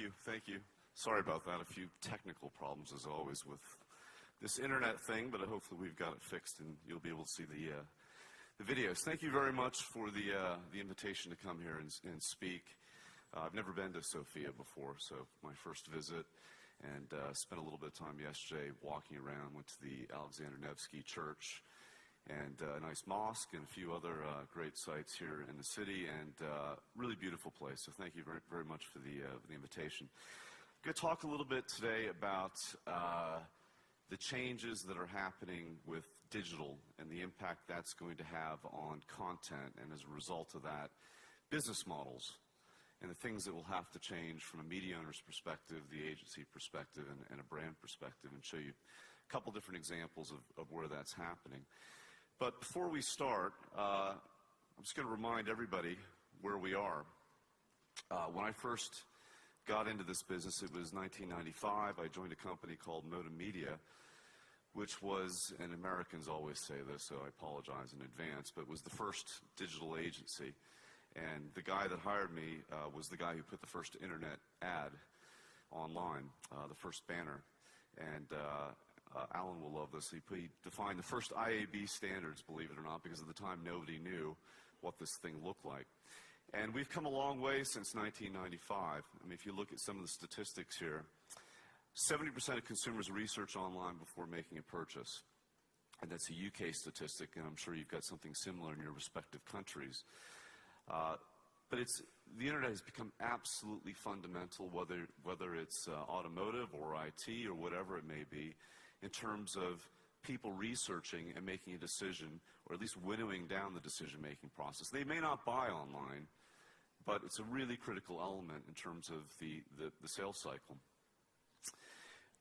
you. Thank you. Sorry about that. A few technical problems, as always, with this internet thing, but hopefully we've got it fixed and you'll be able to see the videos. Thank you very much for the invitation to come here and speak. I've never been to Sofia before, so my first visit, and spent a little bit of time yesterday walking around. Went to the Alexander Nevsky Church and a nice mosque and a few other great sites here in the city, and really beautiful place. So thank you very, very much for the invitation. I'm going to talk a little bit today about the changes that are happening with digital and the impact that's going to have on content, and as a result of that, business models and the things that will have to change from a media owner's perspective, the agency perspective, and a brand perspective, and show you a couple different examples of where that's happening. But before we start, I'm just going to remind everybody where we are. When I first got into this business, it was 1995. I joined a company called Modem Media, which was, and Americans always say this, so I apologize in advance, but was the first digital agency. And the guy that hired me was the guy who put the first internet ad online, the first banner. And Alan will love this. He defined the first IAB standards, believe it or not, because at the time nobody knew what this thing looked like. And we've come a long way since 1995. I mean, if you look at some of the statistics here, 70% of consumers research online before making a purchase. And that's a UK statistic, and I'm sure you've got something similar in your respective countries. But the internet has become absolutely fundamental, whether it's automotive or IT or whatever it may be, in terms of people researching and making a decision, or at least winnowing down the decision-making process. They may not buy online, but it's a really critical element in terms of the sales cycle.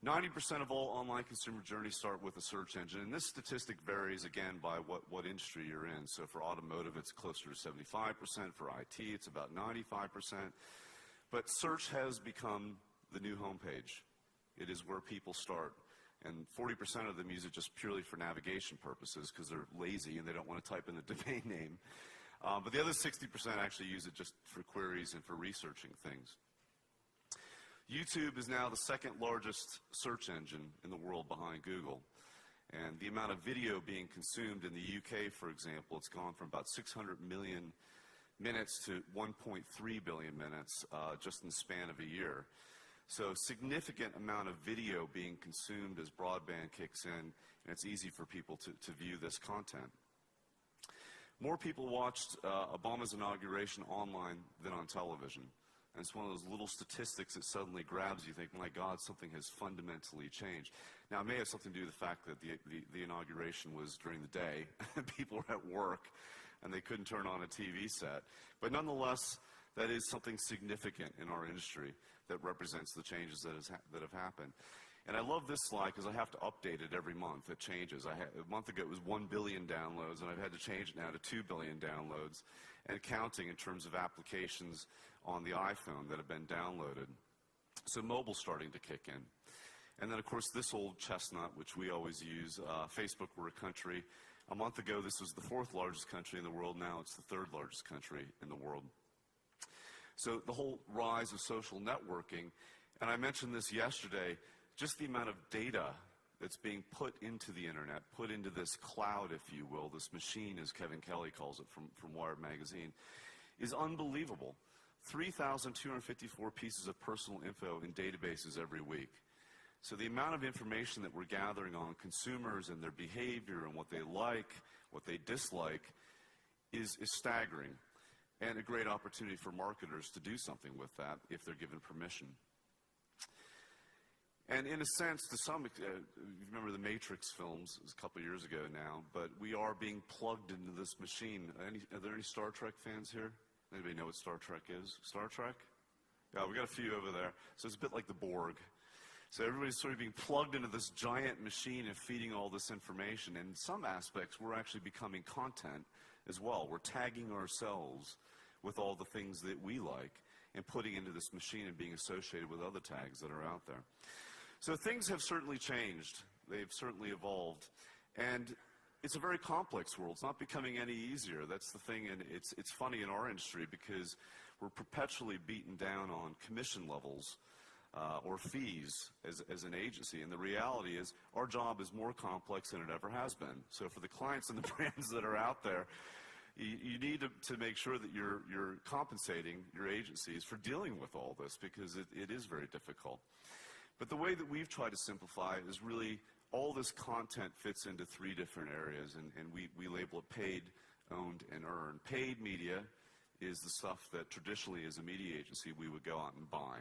90% of all online consumer journeys start with a search engine, and this statistic varies, again, by what industry you're in. So for automotive, it's closer to 75%. For IT, it's about 95%. But search has become the new homepage. It is where people start. And 40% of them use it just purely for navigation purposes because they're lazy and they don't want to type in the domain name. But the other 60% actually use it just for queries and for researching things. YouTube is now the second largest search engine in the world behind Google. And the amount of video being consumed in the UK, for example, it's gone from about 600 million minutes to 1.3 billion minutes just in the span of a year. So significant amount of video being consumed as broadband kicks in, and it's easy for people to view this content. More people watched Obama's inauguration online than on television. And it's one of those little statistics that suddenly grabs you. Think, my God, something has fundamentally changed. Now, it may have something to do with the fact that the inauguration was during the day. People were at work, and they couldn't turn on a TV set. But nonetheless, that is something significant in our industry that represents the changes that have happened. And I love this slide because I have to update it every month. It changes. A month ago, it was 1 billion downloads, and I've had to change it now to 2 billion downloads, and counting in terms of applications on the iPhone that have been downloaded. So mobile's starting to kick in. And then, of course, this old chestnut, which we always use, Facebook, we're a country. A month ago, this was the 4th largest country in the world. Now it's the 3rd largest country in the world. So the whole rise of social networking, and I mentioned this yesterday, just the amount of data that's being put into the internet, put into this cloud, if you will, this machine, as Kevin Kelly calls it from Wired Magazine, is unbelievable. 3,254 pieces of personal info in databases every week. So the amount of information that we're gathering on consumers and their behavior and what they like, what they dislike, is staggering, and a great opportunity for marketers to do something with that if they're given permission. And in a sense, to some extent, you remember the Matrix films, it was a couple of years ago now, but we are being plugged into this machine. Are there any Star Trek fans here? Anybody know what Star Trek is? Star Trek? Yeah, we got a few over there. So it's a bit like the Borg. So everybody's sort of being plugged into this giant machine and feeding all this information. And in some aspects, we're actually becoming content as well. We're tagging ourselves with all the things that we like and putting into this machine and being associated with other tags that are out there. So things have certainly changed. They've certainly evolved. And it's a very complex world. It's not becoming any easier. That's the thing, and it's funny in our industry because we're perpetually beaten down on commission levels or fees as an agency. And the reality is our job is more complex than it ever has been. So for the clients and the brands that are out there, you need to make sure that you're compensating your agencies for dealing with all this, because it is very difficult. But the way that we've tried to simplify it is really all this content fits into three different areas, and we label it paid, owned, and earned. Paid media is the stuff that traditionally as a media agency we would go out and buy.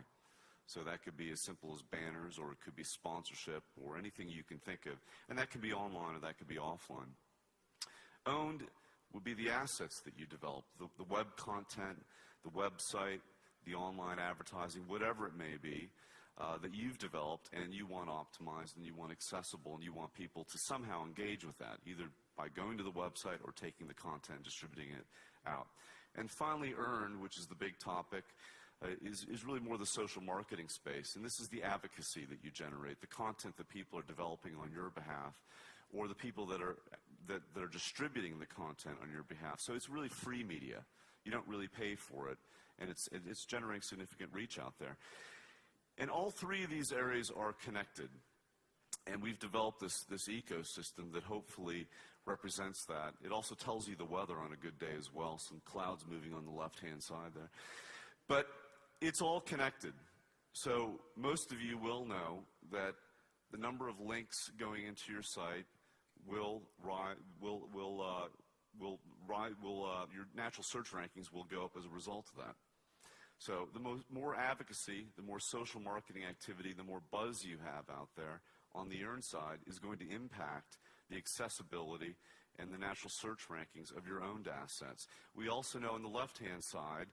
So that could be as simple as banners, or it could be sponsorship, or anything you can think of. And that can be online or that could be offline. Owned would be the assets that you develop, the web content, the website, the online advertising, whatever it may be, that you've developed and you want optimized and you want accessible and you want people to somehow engage with that, either by going to the website or taking the content, distributing it out. And finally, earned, which is the big topic, is really more the social marketing space. And this is the advocacy that you generate, the content that people are developing on your behalf, or the people that are distributing the content on your behalf. So it's really free media. You don't really pay for it, and it's generating significant reach out there. And all three of these areas are connected. And we've developed this ecosystem that hopefully represents that. It also tells you the weather on a good day as well, some clouds moving on the left-hand side there. But it's all connected. So most of you will know that the number of links going into your site your natural search rankings will go up as a result of that. So the more advocacy, the more social marketing activity, the more buzz you have out there on the earned side is going to impact the accessibility and the natural search rankings of your owned assets. We also know on the left-hand side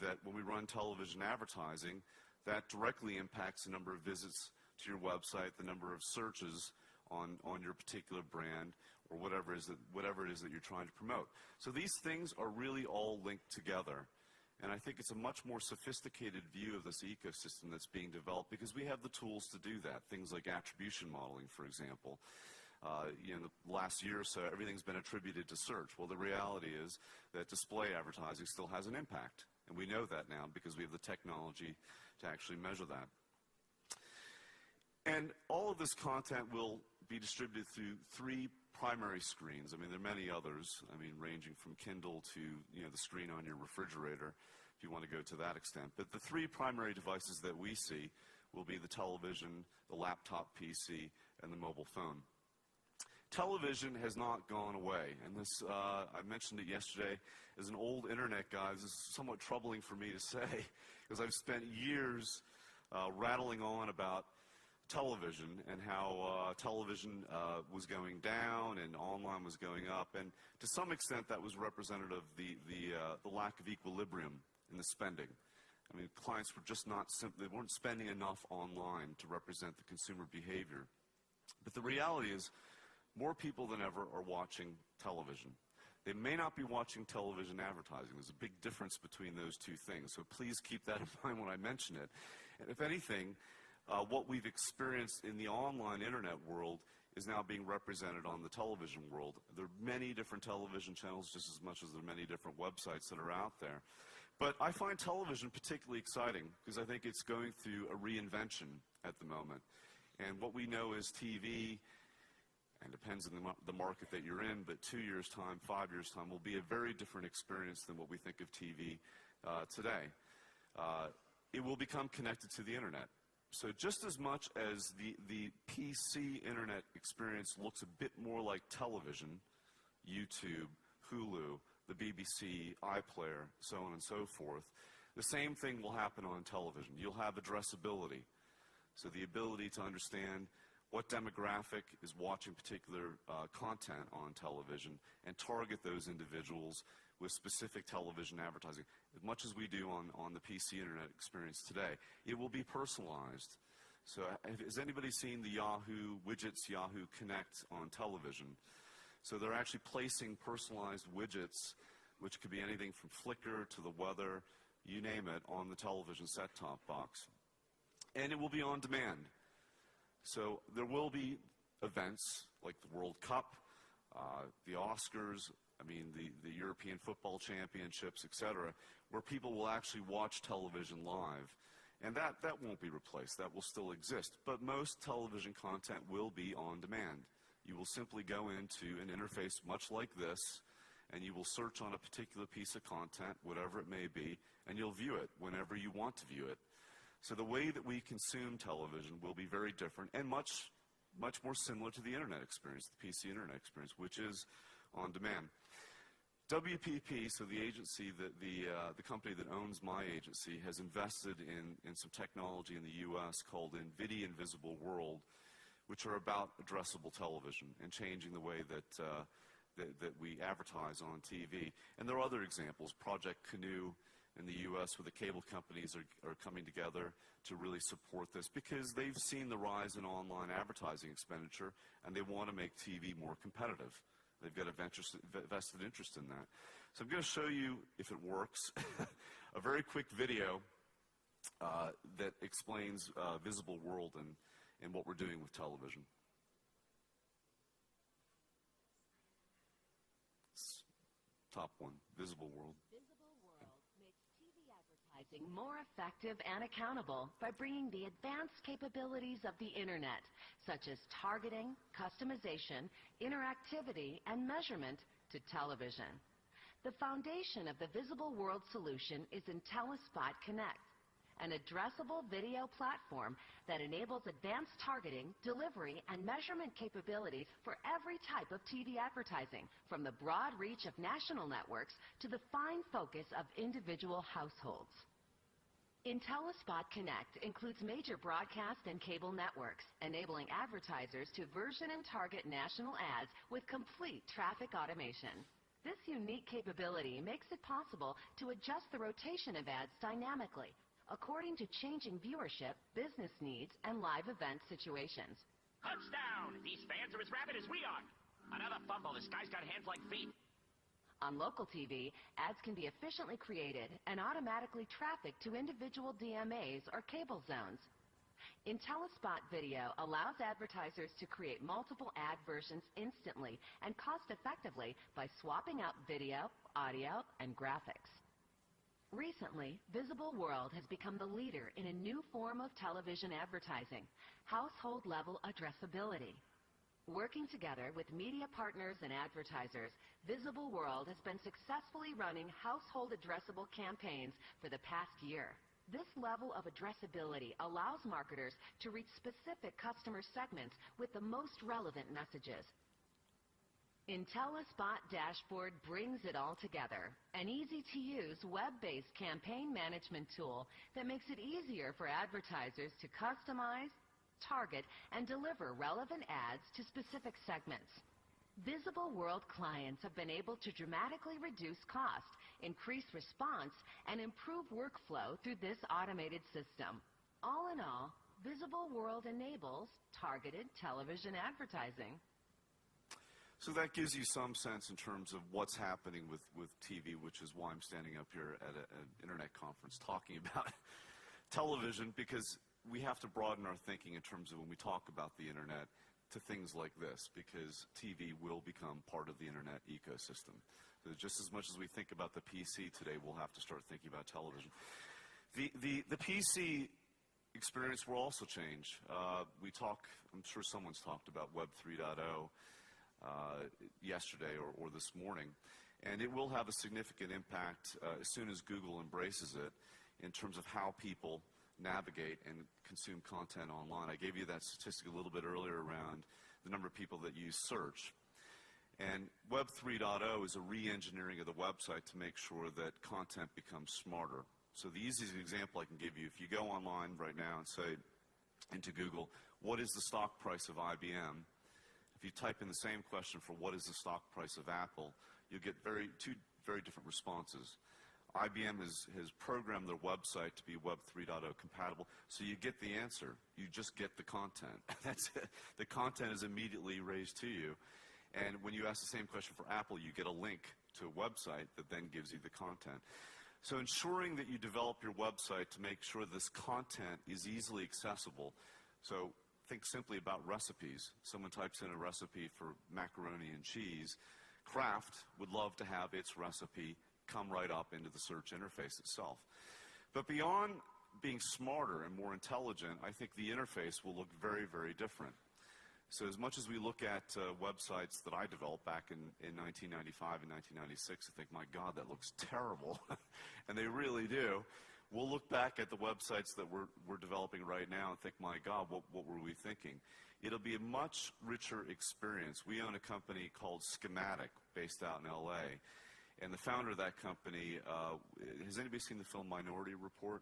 that when we run television advertising, that directly impacts the number of visits to your website, the number of searches on your particular brand, or whatever it is that you're trying to promote. So these things are really all linked together. And I think it's a much more sophisticated view of this ecosystem that's being developed because we have the tools to do that. Things like attribution modeling, for example. The last year or so, everything's been attributed to search. Well, the reality is that display advertising still has an impact. And we know that now because we have the technology to actually measure that. And all of this content will be distributed through three primary screens. I mean, there are many others, ranging from Kindle to, the screen on your refrigerator, if you want to go to that extent. But the three primary devices that we see will be the television, the laptop PC, and the mobile phone. Television has not gone away, and this, I mentioned it yesterday, as an old internet guy, this is somewhat troubling for me to say, because I've spent years rattling on about television and how television was going down and online was going up, and to some extent that was representative of the lack of equilibrium in the spending. Clients were just they weren't spending enough online to represent the consumer behavior. But the reality is, more people than ever are watching television. They may not be watching television advertising. There's a big difference between those two things, so please keep that in mind when I mention it. And if anything, what we've experienced in the online internet world is now being represented on the television world. There are many different television channels, just as much as there are many different websites that are out there. But I find television particularly exciting because I think it's going through a reinvention at the moment. And what we know is TV, and depends on the market that you're in, but 2 years' time, 5 years' time, will be a very different experience than what we think of TV today. It will become connected to the internet. So just as much as the PC internet experience looks a bit more like television, YouTube, Hulu, the BBC, iPlayer, so on and so forth, the same thing will happen on television. You'll have addressability, so the ability to understand what demographic is watching particular content on television and target those individuals with specific television advertising. As much as we do on the PC internet experience today, it will be personalized. So has anybody seen the Yahoo widgets, Yahoo Connect on television? So they're actually placing personalized widgets, which could be anything from Flickr to the weather, you name it, on the television set-top box. And it will be on demand. So there will be events like the World Cup, the Oscars, the European Football Championships, etc., where people will actually watch television live. And that won't be replaced. That will still exist. But most television content will be on demand. You will simply go into an interface much like this, and you will search on a particular piece of content, whatever it may be, and you'll view it whenever you want to view it. So the way that we consume television will be very different and much more similar to the internet experience, the PC internet experience, which is on demand. WPP, so the agency, the company that owns my agency, has invested in some technology in the U.S. called NVIDIA Invisible World, which are about addressable television and changing the way that we advertise on TV. And there are other examples. Project Canoe in the U.S., where the cable companies are coming together to really support this because they've seen the rise in online advertising expenditure, and they want to make TV more competitive. They've got a vested interest in that. So I'm going to show you, if it works, a very quick video that explains Visible World and what we're doing with television. Top one, Visible World. Visible World makes TV advertising more effective and accountable by bringing the advanced capabilities of the internet, such as targeting, customization, interactivity, and measurement to television. The foundation of the Visible World solution is IntelliSpot Connect, an addressable video platform that enables advanced targeting, delivery, and measurement capabilities for every type of TV advertising, from the broad reach of national networks to the fine focus of individual households. IntelliSpot Connect includes major broadcast and cable networks, enabling advertisers to version and target national ads with complete traffic automation. This unique capability makes it possible to adjust the rotation of ads dynamically, according to changing viewership, business needs, and live event situations. Touchdown! These fans are as rabid as we are. Another fumble. This guy's got hands like feet. On local TV, ads can be efficiently created and automatically trafficked to individual DMAs or cable zones. IntelliSpot Video allows advertisers to create multiple ad versions instantly and cost-effectively by swapping out video, audio, and graphics. Recently, Visible World has become the leader in a new form of television advertising, household-level addressability. Working together with media partners and advertisers, Visible World has been successfully running household addressable campaigns for the past year. This level of addressability allows marketers to reach specific customer segments with the most relevant messages. IntelliSpot Dashboard brings it all together, an easy-to-use web-based campaign management tool that makes it easier for advertisers to customize, target, and deliver relevant ads to specific segments. Visible World clients have been able to dramatically reduce cost, increase response, and improve workflow through this automated system. All in all, Visible World enables targeted television advertising. So that gives you some sense in terms of what's happening with TV, which is why I'm standing up here at an internet conference talking about television, because we have to broaden our thinking in terms of when we talk about the internet to things like this, because TV will become part of the internet ecosystem. So just as much as we think about the PC today, we'll have to start thinking about television. The PC experience will also change. I'm sure someone's talked about Web 3.0 yesterday or this morning, and it will have a significant impact as soon as Google embraces it in terms of how people navigate and consume content online. I gave you that statistic a little bit earlier around the number of people that use search. And Web 3.0 is a re-engineering of the website to make sure that content becomes smarter. So the easiest example I can give you, if you go online right now and say into Google, what is the stock price of IBM? If you type in the same question for what is the stock price of Apple, you'll get two very different responses. IBM has programmed their website to be Web 3.0 compatible, so you get the answer. You just get the content. That's it. The content is immediately raised to you. And when you ask the same question for Apple, you get a link to a website that then gives you the content. So ensuring that you develop your website to make sure this content is easily accessible. So think simply about recipes. Someone types in a recipe for macaroni and cheese. Kraft would love to have its recipe come right up into the search interface itself. But beyond being smarter and more intelligent, I think the interface will look very, very different. So as much as we look at websites that I developed back in 1995 and 1996, I think, my God, that looks terrible. And they really do. We'll look back at the websites that we're developing right now and think, my God, what were we thinking? It'll be a much richer experience. We own a company called Schematic based out in LA. And the founder of that company, has anybody seen the film Minority Report,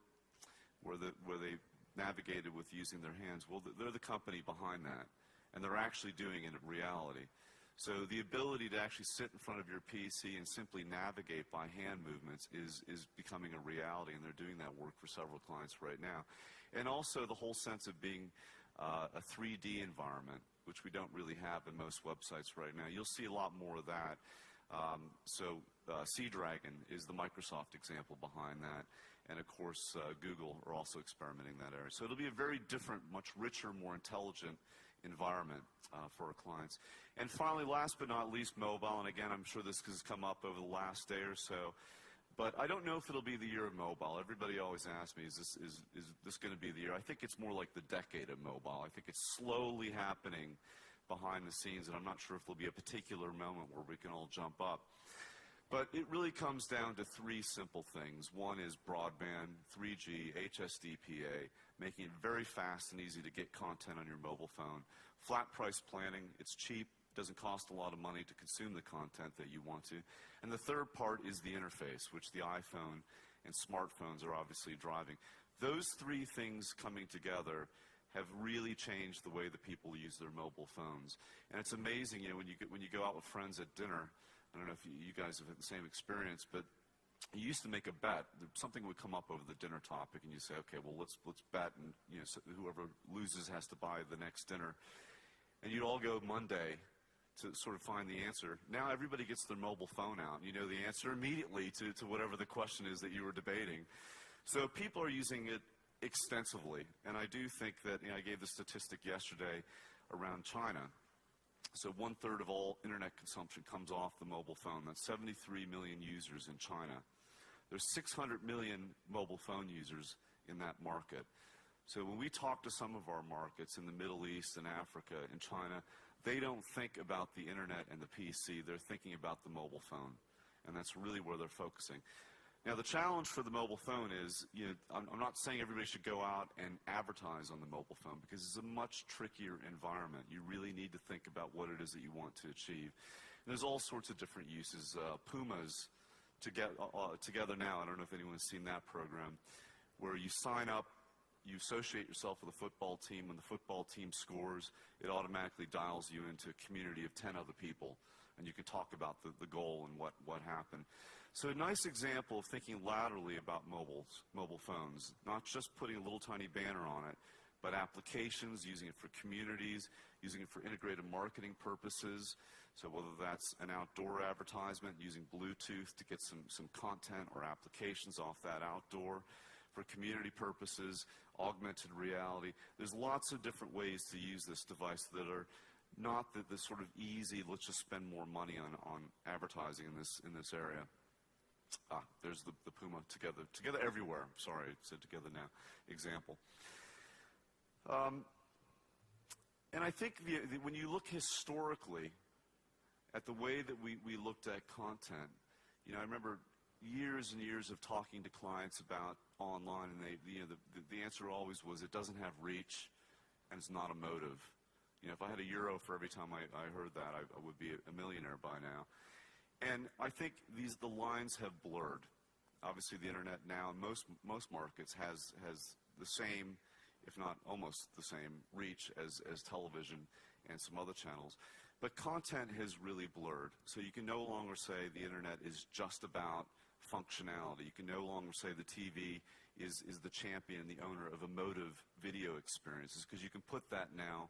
where they navigated with using their hands? Well, they're the company behind that, and they're actually doing it in reality. So the ability to actually sit in front of your PC and simply navigate by hand movements is becoming a reality, and they're doing that work for several clients right now. And also the whole sense of being a 3D environment, which we don't really have in most websites right now. You'll see a lot more of that. Sea Dragon is the Microsoft example behind that. And of course, Google are also experimenting in that area. So it'll be a very different, much richer, more intelligent environment for our clients. And finally, last but not least, mobile. And again, I'm sure this has come up over the last day or so. But I don't know if it'll be the year of mobile. Everybody always asks me, is this going to be the year? I think it's more like the decade of mobile. I think it's slowly happening behind the scenes, and I'm not sure if there'll be a particular moment where we can all jump up. But it really comes down to three simple things. One is broadband, 3G, HSDPA, making it very fast and easy to get content on your mobile phone. Flat price planning, it's cheap, doesn't cost a lot of money to consume the content that you want to. And the third part is the interface, which the iPhone and smartphones are obviously driving. Those three things coming together have really changed the way that people use their mobile phones. And it's amazing, when you go out with friends at dinner. I don't know if you guys have had the same experience, but you used to make a bet. Something would come up over the dinner topic, and you say, okay, well, let's bet, and so whoever loses has to buy the next dinner. And you'd all go Monday to sort of find the answer. Now everybody gets their mobile phone out, and you know the answer immediately to whatever the question is that you were debating. So people are using it extensively, and I do think that, I gave the statistic yesterday around China. So 1/3 of all internet consumption comes off the mobile phone. That's 73 million users in China. There's 600 million mobile phone users in that market. So when we talk to some of our markets in the Middle East and Africa and China, they don't think about the internet and the PC. They're thinking about the mobile phone, and that's really where they're focusing. Now, the challenge for the mobile phone is, I'm not saying everybody should go out and advertise on the mobile phone, because it's a much trickier environment. You really need to think about what it is that you want to achieve. And there's all sorts of different uses. Puma's Together Now, I don't know if anyone's seen that program, where you sign up, you associate yourself with a football team. When the football team scores, it automatically dials you into a community of 10 other people, and you can talk about the goal and what happened. So a nice example of thinking laterally about mobile phones, not just putting a little tiny banner on it, but applications, using it for communities, using it for integrated marketing purposes. So whether that's an outdoor advertisement, using Bluetooth to get some content or applications off that outdoor, for community purposes, augmented reality. There's lots of different ways to use this device that are not the sort of easy, let's just spend more money on advertising in this area. There's the Puma Together Everywhere. Sorry, I said Together Now example. And I think when you look historically at the way that we looked at content, I remember years and years of talking to clients about online, and the answer always was it doesn't have reach and it's not emotive. If I had €1 for every time I heard that, I would be a millionaire by now. And I think the lines have blurred. Obviously, the internet now in most markets has the same, if not almost the same, reach as television and some other channels. But content has really blurred. So you can no longer say the internet is just about functionality. You can no longer say the TV is the champion, the owner of emotive video experiences, because you can put that now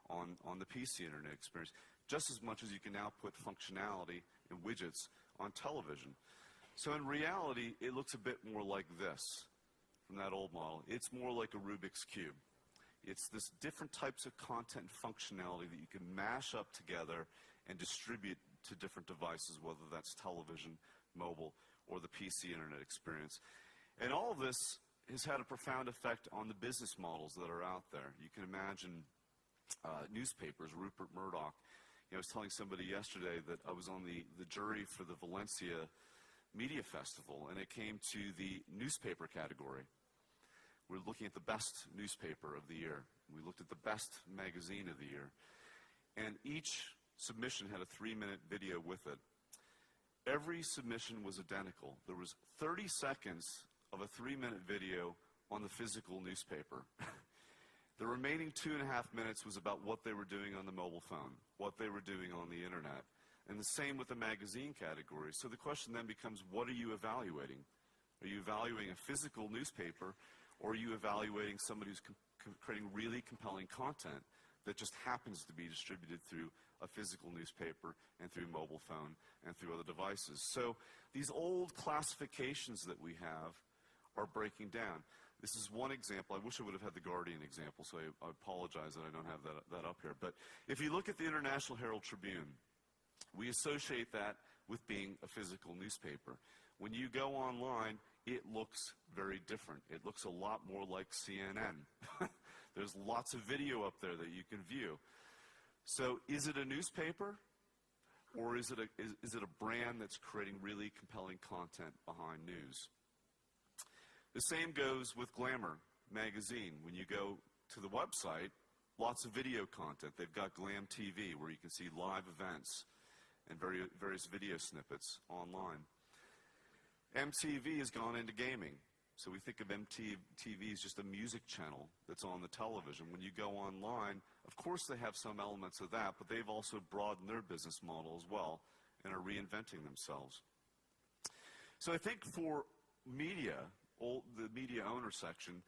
on the PC internet experience, just as much as you can now put functionality and widgets on television. So in reality, it looks a bit more like this from that old model. It's more like a Rubik's Cube. It's this different types of content functionality that you can mash up together and distribute to different devices, whether that's television, mobile, or the PC internet experience. And all of this has had a profound effect on the business models that are out there. You can imagine newspapers, Rupert Murdoch. I was telling somebody yesterday that I was on the jury for the Valencia Media Festival, and it came to the newspaper category. We're looking at the best newspaper of the year. We looked at the best magazine of the year. And each submission had a 3-minute video with it. Every submission was identical. There was 30 seconds of a 3-minute video on the physical newspaper. The remaining 2.5 minutes was about what they were doing on the mobile phone, what they were doing on the internet. And the same with the magazine category. So the question then becomes, what are you evaluating? Are you evaluating a physical newspaper, or are you evaluating somebody who's creating really compelling content that just happens to be distributed through a physical newspaper and through mobile phone and through other devices? So these old classifications that we have are breaking down. This is one example. I wish I would have had the Guardian example, so I apologize that I don't have that up here. But if you look at the International Herald Tribune, we associate that with being a physical newspaper. When you go online, it looks very different. It looks a lot more like CNN. There's lots of video up there that you can view. So is it a newspaper, or is it a brand that's creating really compelling content behind news? The same goes with Glamour magazine. When you go to the website, lots of video content. They've got Glam TV, where you can see live events and various video snippets online. MTV has gone into gaming. So we think of MTV as just a music channel that's on the television. When you go online, of course they have some elements of that, but they've also broadened their business model as well and are reinventing themselves. So I think for media, the media owner section,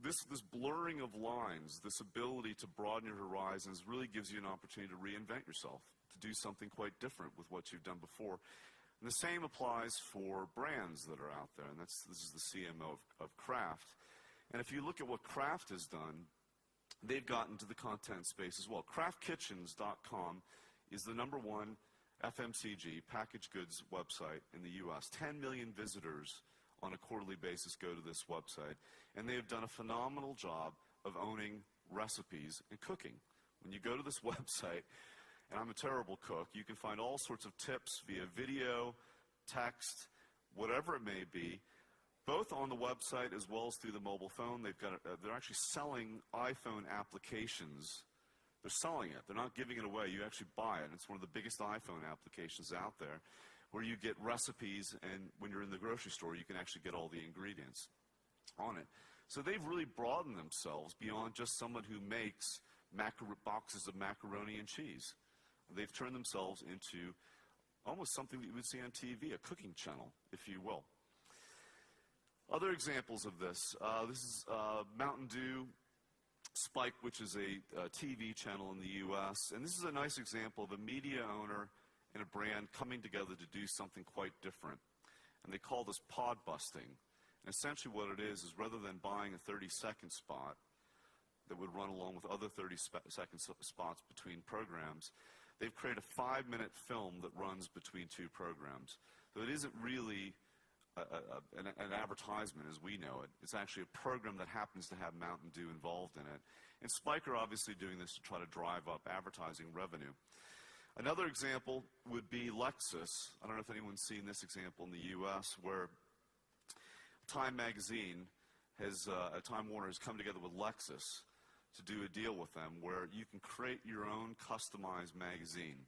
this blurring of lines, this ability to broaden your horizons really gives you an opportunity to reinvent yourself, to do something quite different with what you've done before. And the same applies for brands that are out there, and this is the CMO of Kraft. And if you look at what Kraft has done, they've gotten to the content space as well. CraftKitchens.com is the #1 FMCG packaged goods website in the U.S. 10 million visitors on a quarterly basis go to this website, and they have done a phenomenal job of owning recipes and cooking. When you go to this website, and I'm a terrible cook, you can find all sorts of tips via video, text, whatever it may be, both on the website as well as through the mobile phone. They're actually selling iPhone applications. They're selling it. They're not giving it away. You actually buy it. It's one of the biggest iPhone applications out there, where you get recipes, and when you're in the grocery store, you can actually get all the ingredients on it. So they've really broadened themselves beyond just someone who makes boxes of macaroni and cheese. They've turned themselves into almost something that you would see on TV, a cooking channel, if you will. Other examples of this, this is Mountain Dew Spike, which is a TV channel in the U.S., and this is a nice example of a media owner and a brand coming together to do something quite different. And they call this pod busting. And essentially what it is rather than buying a 30-second spot that would run along with other 30-second spots between programs, they've created a 5-minute film that runs between two programs. So it isn't really an advertisement as we know it. It's actually a program that happens to have Mountain Dew involved in it. And Spike are obviously doing this to try to drive up advertising revenue. Another example would be Lexus. I don't know if anyone's seen this example in the U.S., where Time Magazine Time Warner has come together with Lexus to do a deal with them where you can create your own customized magazine.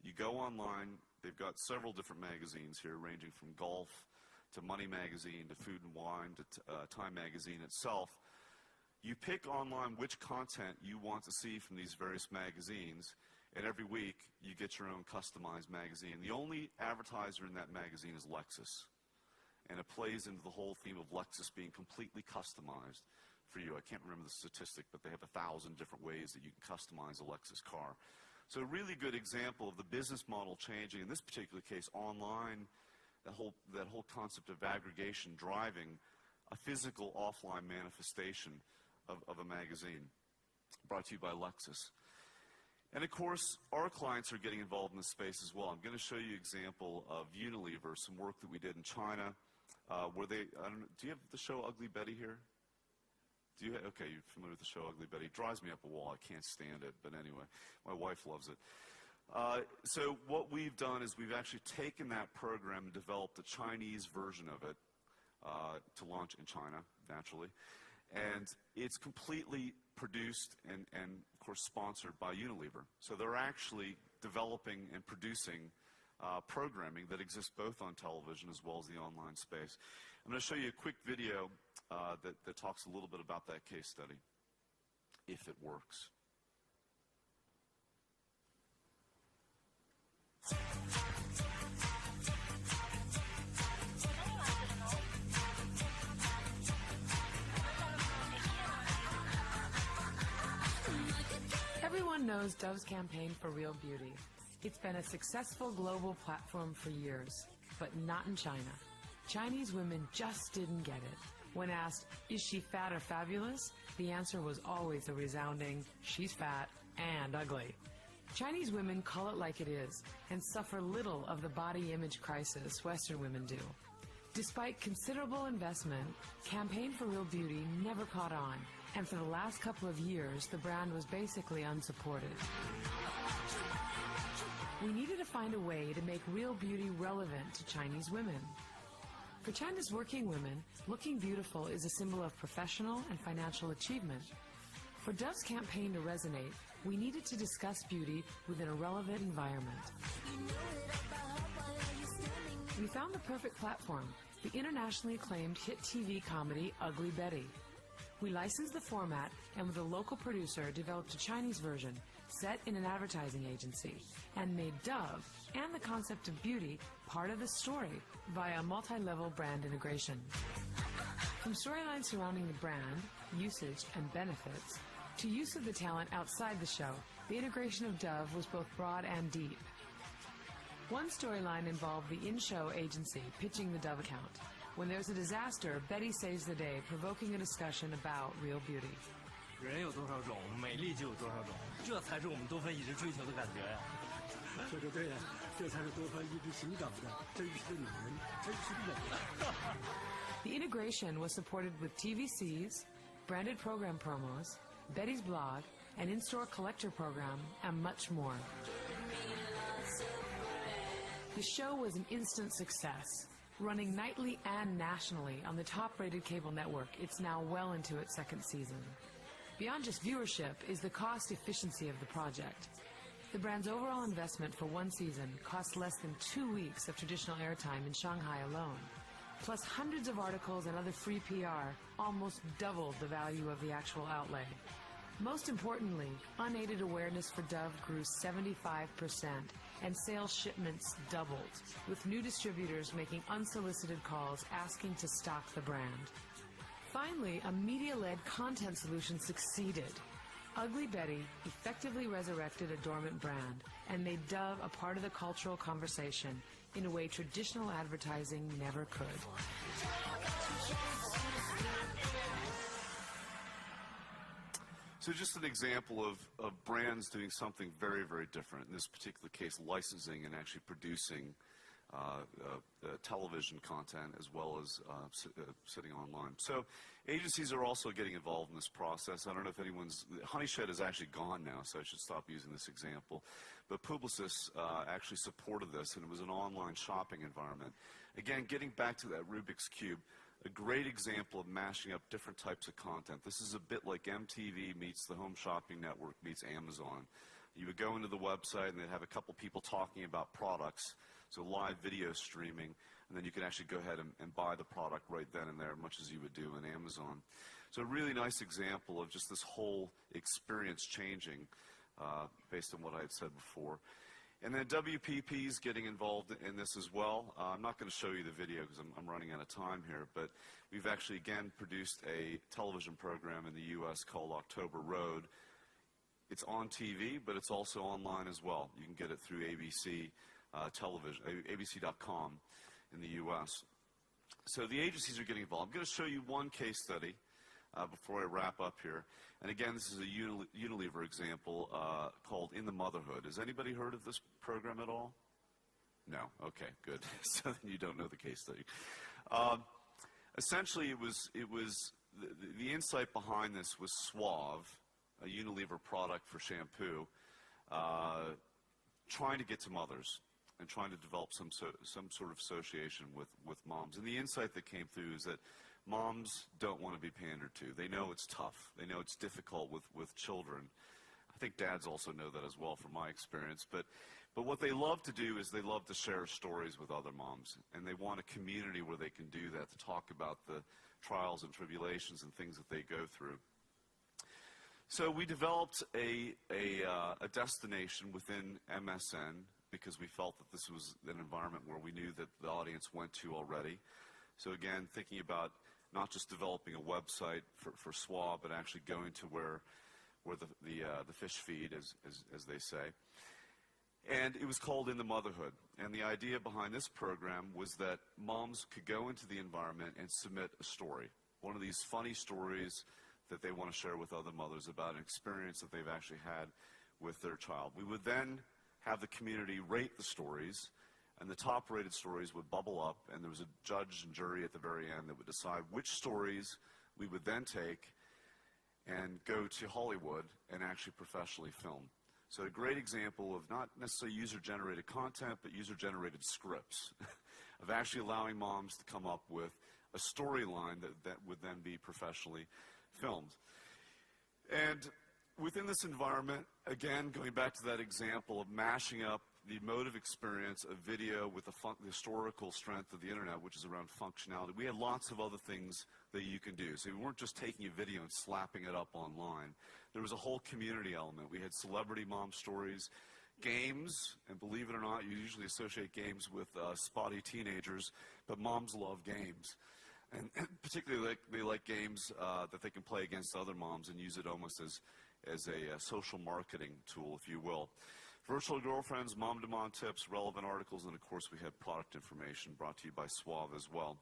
You go online, they've got several different magazines here ranging from golf to Money Magazine to Food and Wine to Time Magazine itself. You pick online which content you want to see from these various magazines, and every week you get your own customized magazine. The only advertiser in that magazine is Lexus, and it plays into the whole theme of Lexus being completely customized for you. I can't remember the statistic, but they have 1,000 different ways that you can customize a Lexus car. So a really good example of the business model changing, in this particular case online, that whole concept of aggregation driving a physical offline manifestation of a magazine, brought to you by Lexus. And of course, our clients are getting involved in this space as well. I'm going to show you an example of Unilever, some work that we did in China. Were they, I don't know, do you have the show Ugly Betty here? Do you, okay, you're familiar with the show Ugly Betty. It drives me up a wall. I can't stand it. But anyway, my wife loves it. So what we've done is we've actually taken that program and developed a Chinese version of it to launch in China, naturally. And it's completely produced and of course, sponsored by Unilever. So they're actually developing and producing programming that exists both on television as well as the online space. I'm going to show you a quick video that talks a little bit about that case study, if it works. Everyone knows Dove's campaign for real beauty. It's been a successful global platform for years, but not in China. Chinese women just didn't get it. When asked, is she fat or fabulous? The answer was always a resounding, she's fat and ugly. Chinese women call it like it is and suffer little of the body image crisis Western women do. Despite considerable investment, Campaign for Real Beauty never caught on, and for the last couple of years, the brand was basically unsupported. We needed to find a way to make real beauty relevant to Chinese women. For China's working women, looking beautiful is a symbol of professional and financial achievement. For Dove's campaign to resonate, we needed to discuss beauty within a relevant environment. We found the perfect platform, the internationally acclaimed hit TV comedy Ugly Betty. We licensed the format and with a local producer developed a Chinese version set in an advertising agency and made Dove and the concept of beauty part of the story via multi-level brand integration. From storylines surrounding the brand, usage, and benefits, to use of the talent outside the show, the integration of Dove was both broad and deep. One storyline involved the in-show agency pitching the Dove account. When there's a disaster, Betty saves the day, provoking a discussion about real beauty. 人有多少种，美丽就有多少种，这才是我们多芬一直追求的感觉呀。说得对呀，这才是多芬一直寻找的真实的女人，真实的美。The integration was supported with TVCs, branded program promos, Betty's blog, an in-store collector program, and much more. The show was an instant success. Running nightly and nationally on the top-rated cable network, it's now well into its second season. Beyond just viewership is the cost efficiency of the project. The brand's overall investment for one season cost less than 2 weeks of traditional airtime in Shanghai alone. Plus hundreds of articles and other free PR almost doubled the value of the actual outlay. Most importantly, unaided awareness for Dove grew 75%, and sales shipments doubled, with new distributors making unsolicited calls asking to stock the brand. Finally, a media-led content solution succeeded. Ugly Betty effectively resurrected a dormant brand and made Dove a part of the cultural conversation in a way traditional advertising never could. So just an example of brands doing something very, very different. In this particular case, licensing and actually producing television content as well as sitting online. So agencies are also getting involved in this process. I don't know if anyone's... Honeyshed is actually gone now, so I should stop using this example. But Publicis actually supported this, and it was an online shopping environment. Again, getting back to that Rubik's Cube, a great example of mashing up different types of content. This is a bit like MTV meets the Home Shopping Network meets Amazon. You would go into the website and they'd have a couple people talking about products, so live video streaming, and then you could actually go ahead and buy the product right then and there, much as you would do in Amazon. So a really nice example of just this whole experience changing based on what I had said before. And then WPP is getting involved in this as well. I'm not going to show you the video because I'm running out of time here, but we've actually, again, produced a television program in the U.S. called October Road. It's on TV, but it's also online as well. You can get it through ABC television, abc.com in the U.S. So the agencies are getting involved. I'm going to show you one case study before I wrap up here. And again, this is a Unilever example called In the Motherhood. Has anybody heard of this program at all? No? Okay, good. So then you don't know the case study. Essentially, the insight behind this was Suave, a Unilever product for shampoo, trying to get to mothers and trying to develop some sort of association with moms. And the insight that came through is that moms don't want to be pandered to. They know it's tough. They know it's difficult with children. I think dads also know that as well from my experience. But what they love to do is they love to share stories with other moms. And they want a community where they can do that, to talk about the trials and tribulations and things that they go through. So we developed a destination within MSN because we felt that this was an environment where we knew that the audience went to already. So again, thinking about not just developing a website for Suave, but actually going to where the fish feed, as they say. And it was called In the Motherhood. And the idea behind this program was that moms could go into the environment and submit a story, one of these funny stories that they want to share with other mothers about an experience that they've actually had with their child. We would then have the community rate the stories, and the top-rated stories would bubble up, and there was a judge and jury at the very end that would decide which stories we would then take and go to Hollywood and actually professionally film. So a great example of not necessarily user-generated content, but user-generated scripts, of actually allowing moms to come up with a storyline that would then be professionally filmed. And within this environment, again, going back to that example of mashing up the emotive experience of video with the historical strength of the internet, which is around functionality, we had lots of other things that you can do. So we weren't just taking a video and slapping it up online. There was a whole community element. We had celebrity mom stories, games, and believe it or not, you usually associate games with spotty teenagers, but moms love games. And particularly they like games that they can play against other moms and use it almost as a social marketing tool, if you will. Virtual girlfriends, mom-to-mom tips, relevant articles, and of course we had product information brought to you by Suave as well.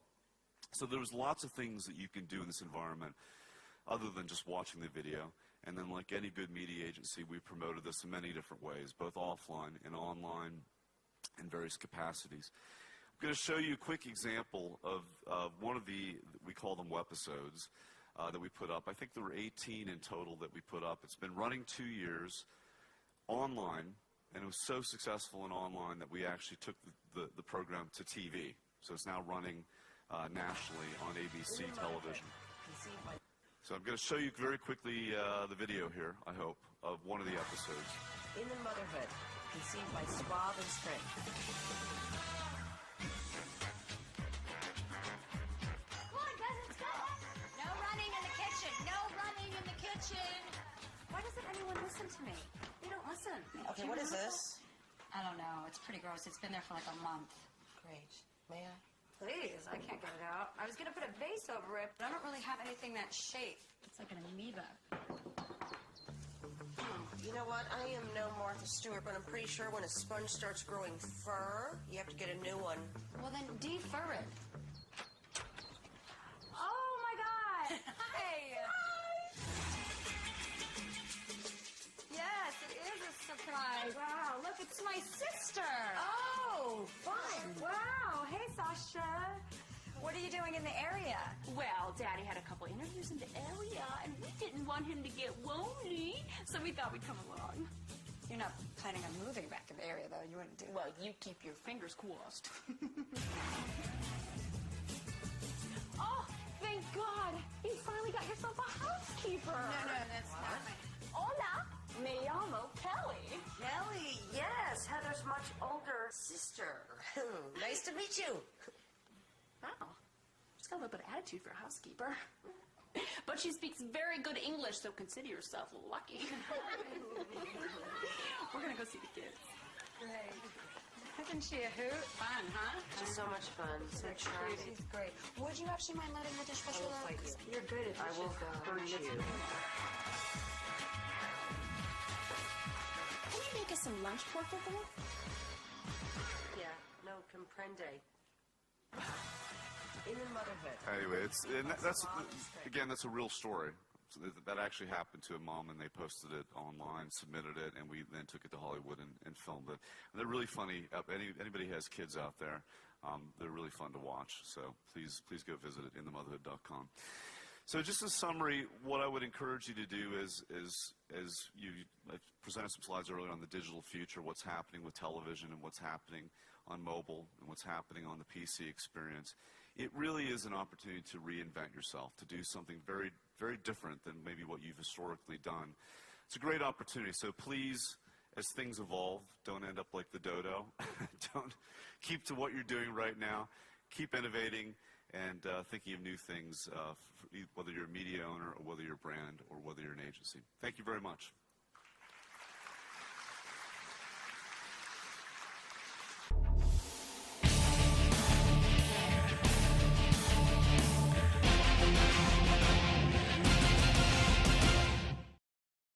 So there was lots of things that you can do in this environment other than just watching the video. And then like any good media agency, we promoted this in many different ways, both offline and online in various capacities. I'm going to show you a quick example of one of we call them webisodes, that we put up. I think there were 18 in total that we put up. It's been running 2 years online, and it was so successful in online that we actually took the program to TV. So it's now running nationally on ABC television. So I'm going to show you very quickly the video here, I hope, of one of the episodes. In the Motherhood, conceived by Suave and Strength. Come on, guys, let's go. No running in the kitchen. No running in the kitchen. Why doesn't anyone listen to me? They don't listen. Okay, what is this? I don't know. It's pretty gross. It's been there for like a month. Great. May I? Please, I can't get it out. I was going to put a vase over it, but I don't really have anything that shape. It's like an amoeba. You know what? I am no Martha Stewart, but I'm pretty sure when a sponge starts growing fur, you have to get a new one. Well, then defur it. Oh, my God. Hi. Yes, it is a surprise. Wow, look, it's my sister. Oh, fun. Wow. Hey, Sasha. What are you doing in the area? Well, Daddy had a couple interviews in the area, and we didn't want him to get lonely, so we thought we'd come along. You're not planning on moving back in the area, though. You wouldn't do that. Well, you keep your fingers crossed. Oh, thank God. You finally got yourself a housekeeper. No, that's not my... Hola, me llamo Kelly. Kelly, yes, Heather's much older sister. Nice to meet you. Wow. She's got a little bit of attitude for a housekeeper. But she speaks very good English, so consider yourself lucky. We're going to go see the kids. Great. Isn't she a hoot? Fun, huh? She's so much fun. So charming. She's great. Would you actually mind letting the dishwasher I will load? fight you. You're good at I will hurt you. Can you make us some lunch, por favor? Yeah, no comprende. In the Motherhood. Anyway, that's a real story. So that actually happened to a mom, and they posted it online, submitted it, and we then took it to Hollywood and filmed it. And they're really funny. Anybody who has kids out there, They're really fun to watch, so please go visit it, inthemotherhood.com. So just in summary, what I would encourage you to do is I presented some slides earlier on the digital future, what's happening with television and what's happening on mobile and what's happening on the PC experience. It really is an opportunity to reinvent yourself, to do something very, very different than maybe what you've historically done. It's a great opportunity, so please, as things evolve, don't end up like the dodo. Don't keep to what you're doing right now. Keep innovating and thinking of new things, whether you're a media owner or whether you're a brand or whether you're an agency. Thank you very much.